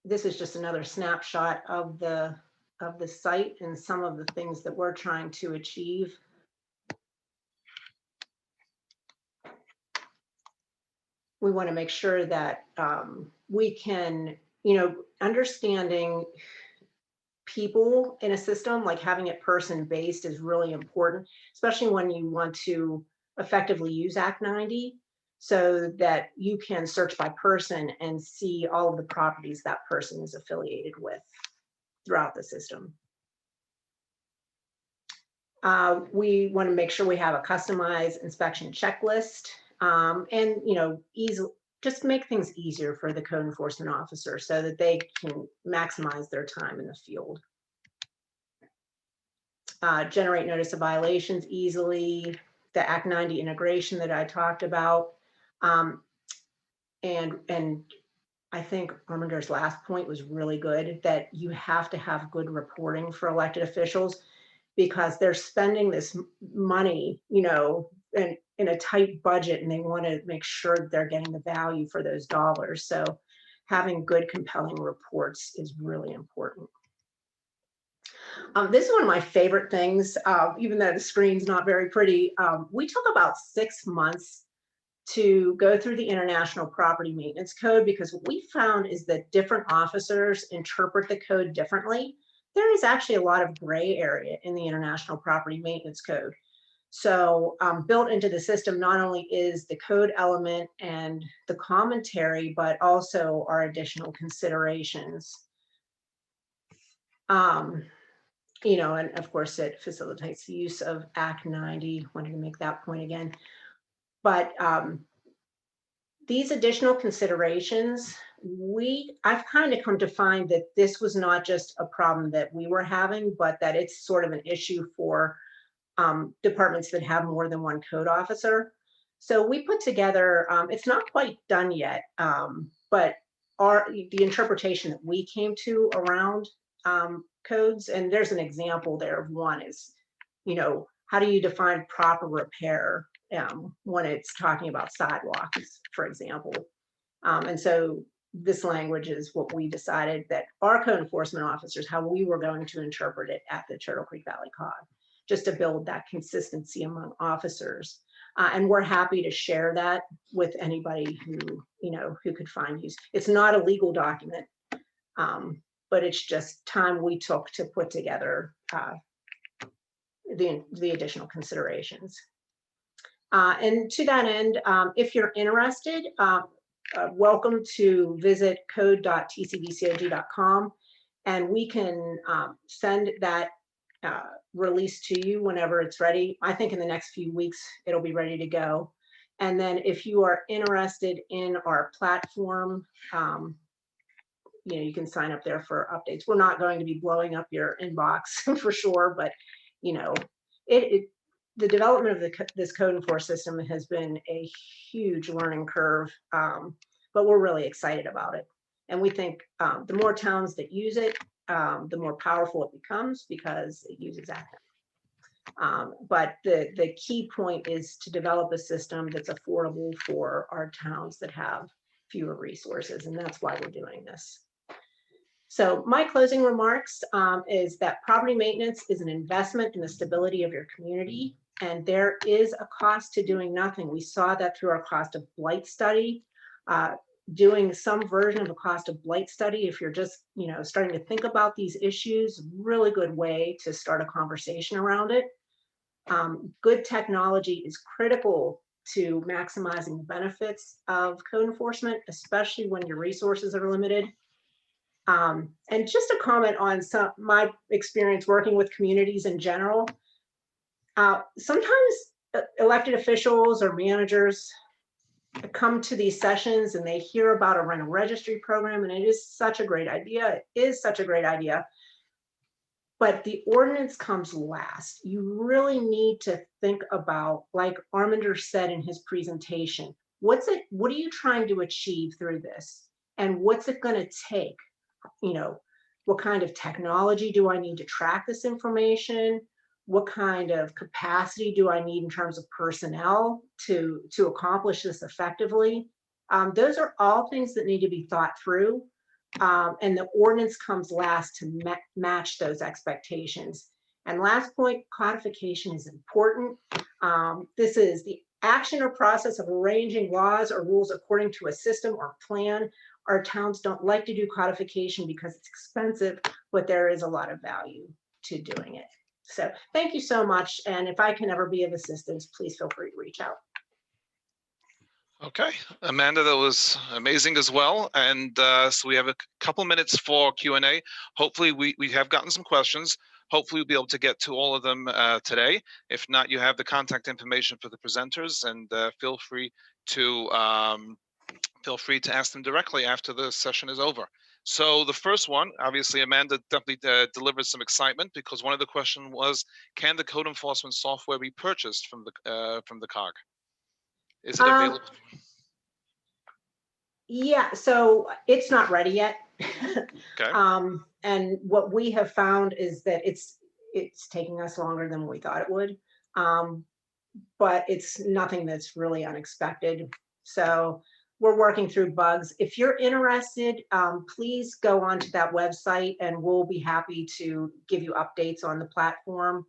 this is just another snapshot of the site and some of the things that we're trying to achieve. We want to make sure that we can, understanding people in a system, like having it person-based, is really important, especially when you want to effectively use Act 90, so that you can search by person and see all of the properties that person is affiliated with throughout the system. We want to make sure we have a customized inspection checklist, and just make things easier for the code enforcement officer so that they can maximize their time in the field. Generate notice of violations easily, the Act 90 integration that I talked about. And I think Arminder's last point was really good, that you have to have good reporting for elected officials, because they're spending this money, in a tight budget, and they want to make sure they're getting the value for those dollars. So having good, compelling reports is really important. This is one of my favorite things, even though the screen's not very pretty. We took about 6 months to go through the International Property Maintenance Code, because what we found is that different officers interpret the code differently. There is actually a lot of gray area in the International Property Maintenance Code. So built into the system not only is the code element and the commentary, but also our additional considerations. And of course it facilitates the use of Act 90. Wanted to make that point again. But these additional considerations, I've kind of come to find that this was not just a problem that we were having, but that it's sort of an issue for departments that have more than one code officer. So we put together, it's not quite done yet, but the interpretation that we came to around codes, and there's an example there of one is, how do you define proper repair when it's talking about sidewalks, for example. And so this language is what we decided that our code enforcement officers, how we were going to interpret it at the Turtle Creek Valley COG, just to build that consistency among officers. And we're happy to share that with anybody who could find use. It's not a legal document, but it's just time we took to put together the additional considerations. And to that end, if you're interested, welcome to visit code.tcvcog.com, and we can send that release to you whenever it's ready. I think in the next few weeks, it'll be ready to go. And then if you are interested in our platform, you can sign up there for updates. We're not going to be blowing up your inbox for sure, but the development of this code enforcement system has been a huge learning curve, but we're really excited about it. And we think the more towns that use it, the more powerful it becomes, because it uses Act 90. But the key point is to develop a system that's affordable for our towns that have fewer resources, and that's why we're doing this. So my closing remarks is that property maintenance is an investment in the stability of your community, and there is a cost to doing nothing. We saw that through our cost of blight study. Doing some version of a cost of blight study, if you're just starting to think about these issues, really good way to start a conversation around it. Good technology is critical to maximizing the benefits of code enforcement, especially when your resources are limited. And just a comment on my experience working with communities in general. Sometimes elected officials or managers, come to these sessions and they hear about a rental registry program, and it is such a great idea. It is such a great idea. But the ordinance comes last. You really need to think about, like Arminder said in his presentation, what are you trying to achieve through this? And what's it going to take? You know, what kind of technology do I need to track this information? What kind of capacity do I need in terms of personnel to accomplish this effectively? Those are all things that need to be thought through. And the ordinance comes last to match those expectations. And last point, codification is important. This is the action or process of arranging laws or rules according to a system or plan. Our towns don't like to do codification because it's expensive, but there is a lot of value to doing it. So thank you so much. And if I can ever be of assistance, please feel free to reach out. Okay, Amanda, that was amazing as well. And so we have a couple minutes for Q&A. Hopefully we have gotten some questions. Hopefully we'll be able to get to all of them today. If not, you have the contact information for the presenters, and feel free to ask them directly after the session is over. So the first one, obviously, Amanda definitely delivered some excitement, because one of the questions was, can the code enforcement software be purchased from the COG? Is it available? Yeah, so it's not ready yet. Okay. And what we have found is that it's taking us longer than we thought it would. But it's nothing that's really unexpected. So we're working through bugs. If you're interested, please go onto that website and we'll be happy to give you updates on the platform.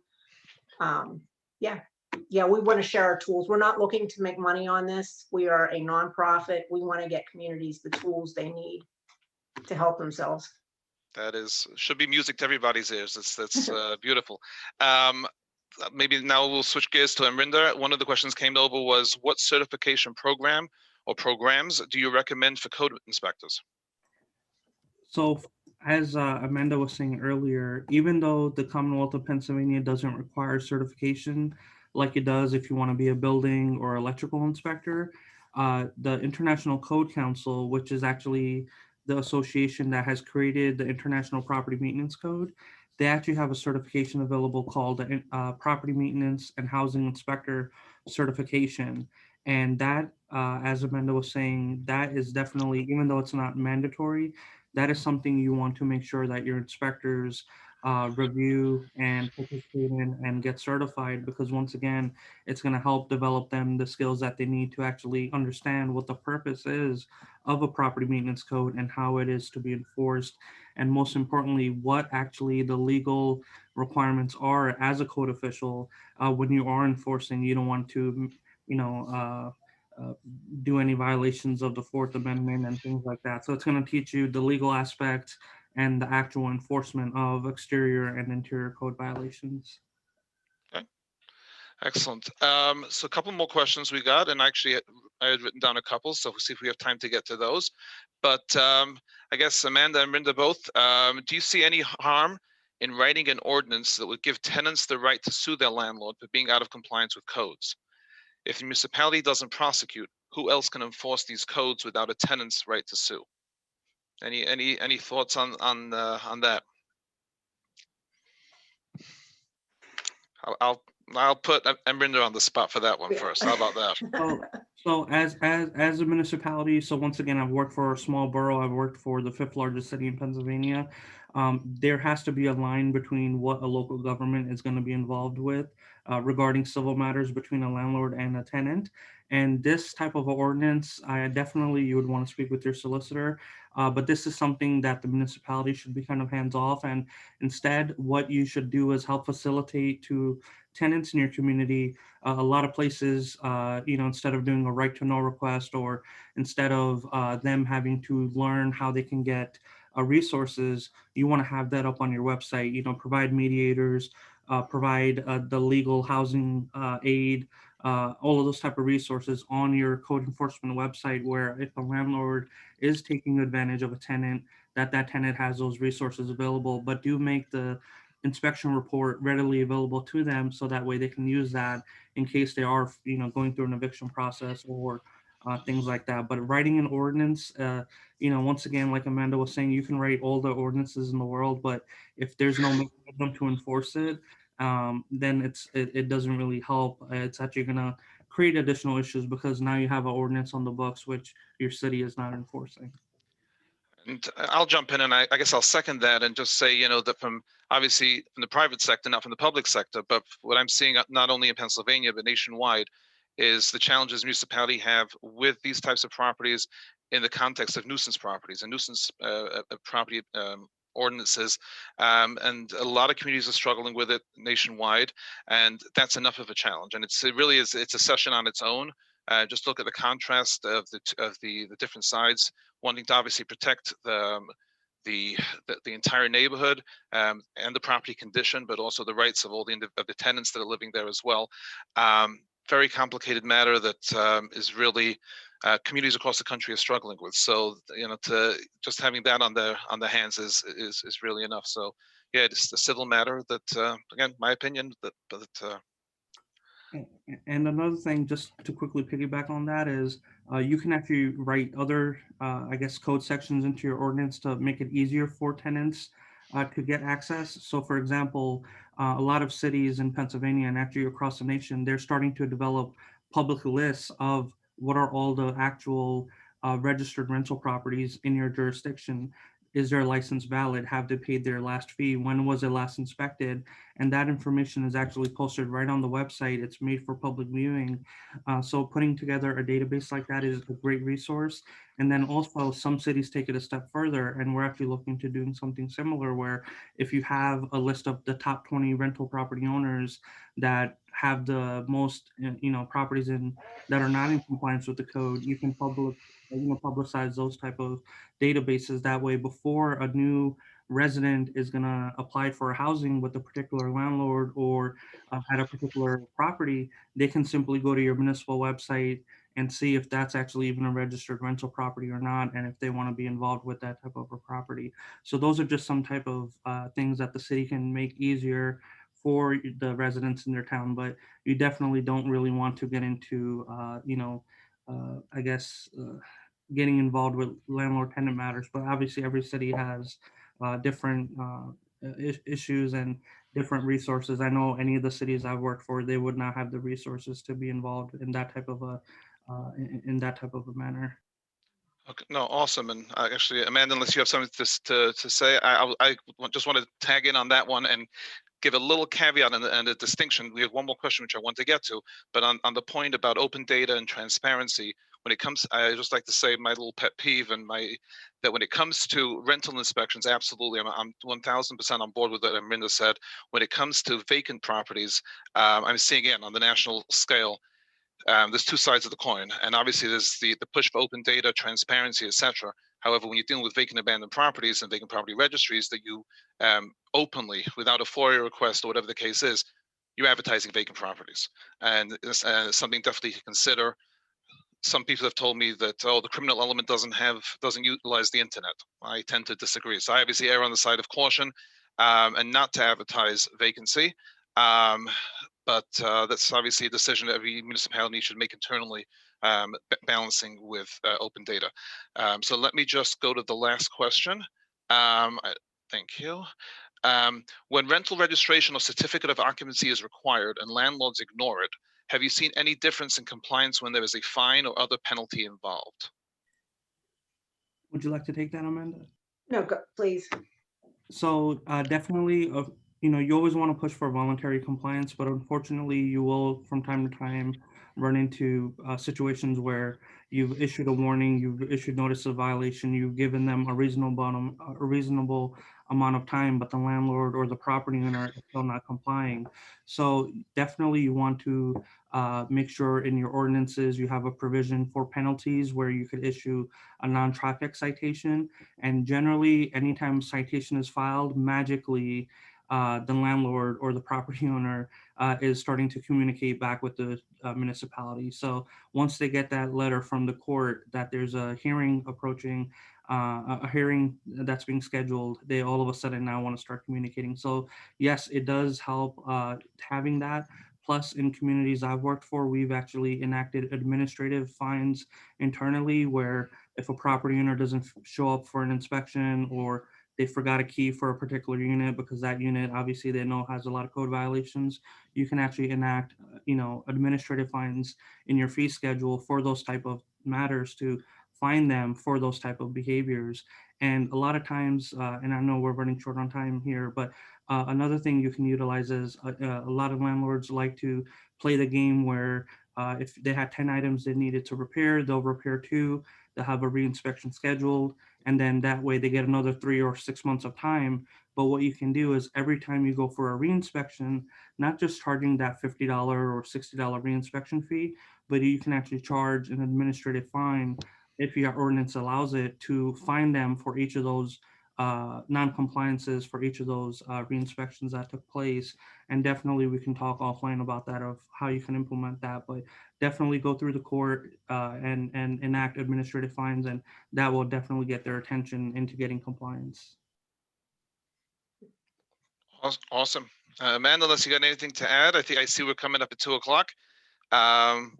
Yeah, we want to share our tools. We're not looking to make money on this. We are a nonprofit. We want to get communities the tools they need to help themselves. That should be music to everybody's ears. That's beautiful. Maybe now we'll switch gears to Amrinder. One of the questions came over was, what certification program or programs do you recommend for code inspectors? So as Amanda was saying earlier, even though the Commonwealth of Pennsylvania doesn't require certification like it does if you want to be a building or electrical inspector, the International Code Council, which is actually the association that has created the International Property Maintenance Code, they actually have a certification available called the Property Maintenance and Housing Inspector Certification. And that, as Amanda was saying, that is definitely, even though it's not mandatory, that is something you want to make sure that your inspectors review and participate in and get certified, because once again, it's going to help develop them the skills that they need to actually understand what the purpose is of a property maintenance code and how it is to be enforced. And most importantly, what actually the legal requirements are as a code official when you are enforcing. You don't want to, do any violations of the Fourth Amendment and things like that. So it's going to teach you the legal aspects and the actual enforcement of exterior and interior code violations. Okay, excellent. So a couple more questions we got, and actually I had written down a couple, so we'll see if we have time to get to those. But I guess Amanda and Rinda both, do you see any harm in writing an ordinance that would give tenants the right to sue their landlord for being out of compliance with codes? If the municipality doesn't prosecute, who else can enforce these codes without a tenant's right to sue? Any thoughts on that? I'll put Amrinder on the spot for that one first. How about that? So as a municipality, so once again, I've worked for a small borough. I've worked for the 5th largest city in Pennsylvania. There has to be a line between what a local government is going to be involved with regarding civil matters between a landlord and a tenant. And this type of ordinance, you would want to speak with your solicitor, but this is something that the municipality should be kind of hands off. And instead, what you should do is help facilitate to tenants in your community. A lot of places, instead of doing a right to know request, or instead of them having to learn how they can get resources, you want to have that up on your website. Provide mediators, provide the legal housing aid, all of those type of resources on your code enforcement website, where if a landlord is taking advantage of a tenant, that tenant has those resources available. But do make the inspection report readily available to them, so that way they can use that in case they are, going through an eviction process, or things like that. But writing an ordinance, once again, like Amanda was saying, you can write all the ordinances in the world, but if there's no mechanism to enforce it, then it doesn't really help. It's actually gonna create additional issues because now you have an ordinance on the books which your city is not enforcing. And I'll jump in, and I guess I'll second that and just say, that from obviously in the private sector, not from the public sector, but what I'm seeing not only in Pennsylvania but nationwide is the challenges municipality have with these types of properties in the context of nuisance properties and nuisance property ordinances, and a lot of communities are struggling with it nationwide, and that's enough of a challenge. And it really is. It's a session on its own. Just look at the contrast of the different sides wanting to obviously protect the entire neighborhood and the property condition, but also the rights of all the tenants that are living there as well. Very complicated matter that is really communities across the country are struggling with. So to just having that on their hands is really enough. So yeah, it's a civil matter that again, my opinion, And another thing, just to quickly piggyback on that, is you can actually write other, I guess, code sections into your ordinance to make it easier for tenants to get access. So, for example, a lot of cities in Pennsylvania and actually across the nation, they're starting to develop public lists of what are all the actual registered rental properties in your jurisdiction. Is their license valid? Have they paid their last fee? When was it last inspected? And that information is actually posted right on the website. It's made for public viewing. So putting together a database like that is a great resource. And then also some cities take it a step further, and we're actually looking to doing something similar where if you have a list of the top 20 rental property owners that have the most, properties that are not in compliance with the code, you can publicize those type of databases. That way, before a new resident is going to apply for housing with a particular landlord or at a particular property, they can simply go to your municipal website and see if that's actually even a registered rental property or not, and if they want to be involved with that type of a property. So those are just some type of things that the city can make easier for the residents in their town, but you definitely don't really want to get into, I guess, getting involved with landlord tenant matters. But obviously every city has different issues and different resources. I know any of the cities I've worked for, they would not have the resources to be involved in that type of a manner. Okay, no, awesome. And actually, Amanda, unless you have something to say, I just want to tag in on that one and give a little caveat and a distinction. We have one more question which I want to get to, but on the point about open data and transparency, when it comes, I just like to say my little pet peeve and that when it comes to rental inspections, absolutely, I'm 1000% on board with what Amanda said. When it comes to vacant properties, I'm seeing it on the national scale. There's two sides of the coin, and obviously there's the push for open data, transparency, etc. However, when you're dealing with vacant abandoned properties and vacant property registries that you openly, without a FOIA request or whatever the case is, you're advertising vacant properties, and it's something definitely to consider. Some people have told me that the criminal element doesn't utilize the internet. I tend to disagree. So I obviously err on the side of caution and not to advertise vacancy. But that's obviously a decision that every municipality should make internally, balancing with open data. So let me just go to the last question. Thank you. When rental registration or certificate of occupancy is required and landlords ignore it, have you seen any difference in compliance when there is a fine or other penalty involved? Would you like to take that, Amanda? No, please. So definitely, you always want to push for voluntary compliance, but unfortunately, you will from time to time run into situations where you've issued a warning, you've issued notice of violation, you've given them a reasonable amount of time, but the landlord or the property owner is still not complying. So definitely, you want to make sure in your ordinances you have a provision for penalties where you could issue a non-traffic citation. And generally, anytime a citation is filed, magically, the landlord or the property owner is starting to communicate back with the municipality. So once they get that letter from the court that there's a hearing approaching, a hearing that's being scheduled, they all of a sudden now want to start communicating. So yes, it does help having that. Plus, in communities I've worked for, we've actually enacted administrative fines internally where if a property owner doesn't show up for an inspection or they forgot a key for a particular unit because that unit obviously they know has a lot of code violations, you can actually enact, administrative fines in your fee schedule for those type of matters to fine them for those type of behaviors. And a lot of times, and I know we're running short on time here, but another thing you can utilize is a lot of landlords like to play the game where if they had 10 items they needed to repair, they'll repair 2, they'll have a reinspection scheduled, and then that way they get another 3 or 6 months of time. But what you can do is every time you go for a reinspection, not just charging that $50 or $60 reinspection fee, but you can actually charge an administrative fine if your ordinance allows it to fine them for each of those non-compliances for each of those re-inspections that took place. And definitely we can talk offline about that of how you can implement that, but definitely go through the court and enact administrative fines, and that will definitely get their attention into getting compliance. Awesome. Amanda, unless you got anything to add, I think I see we're coming up at 2 o'clock. I'll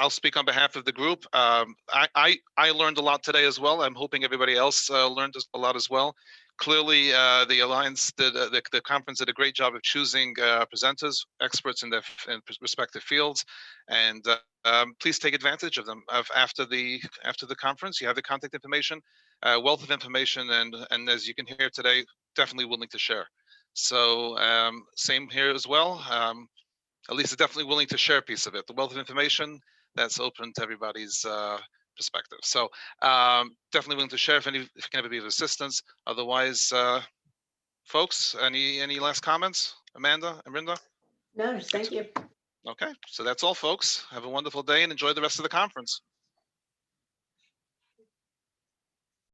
speak on behalf of the group. I learned a lot today as well. I'm hoping everybody else learned a lot as well. Clearly, the Alliance, the conference did a great job of choosing presenters, experts in their respective fields, and please take advantage of them. After the conference, you have the contact information, wealth of information, and as you can hear today, definitely willing to share. So same here as well. At least is definitely willing to share a piece of it. The wealth of information that's open to everybody's perspective. So definitely willing to share if you can ever be of assistance. Otherwise, folks, any last comments? Amanda and Rinda? No, just thank you. Okay, so that's all, folks. Have a wonderful day and enjoy the rest of the conference.